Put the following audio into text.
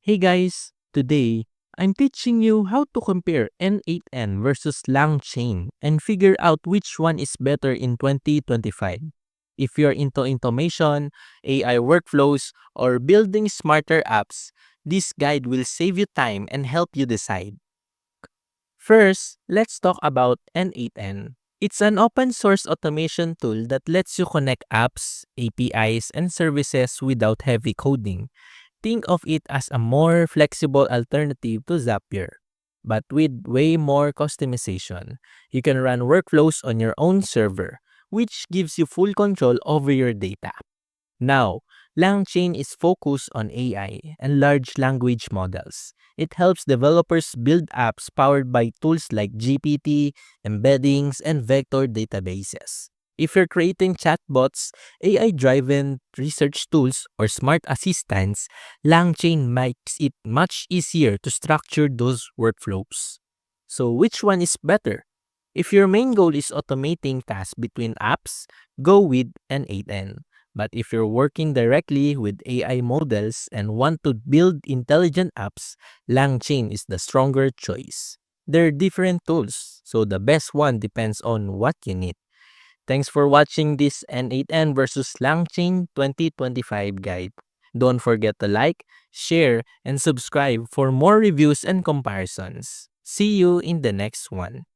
Hey guys, today I'm teaching you how to compare n8n versus LangChain and figure out which one is better in 2025. If you're into automation, AI workflows, or building smarter apps, this guide will save you time and help you decide. First, let's talk about n8n. It's an open source automation tool that lets you connect apps, APIs, and services without heavy coding. Think of it as a more flexible alternative to Zapier, but with way more customization. You can run workflows on your own server, which gives you full control over your data. Now, LangChain is focused on AI and large language models. It helps developers build apps powered by tools like GPT, embeddings, and vector databases. If you're creating chatbots, AI-driven research tools, or smart assistants, LangChain makes it much easier to structure those workflows. So which one is better? If your main goal is automating tasks between apps, go with n8n. But if you're working directly with AI models and want to build intelligent apps, LangChain is the stronger choice. They're different tools, so the best one depends on what you need. Thanks for watching this n8n versus LangChain 2025 guide. Don't forget to like, share, and subscribe for more reviews and comparisons. See you in the next one.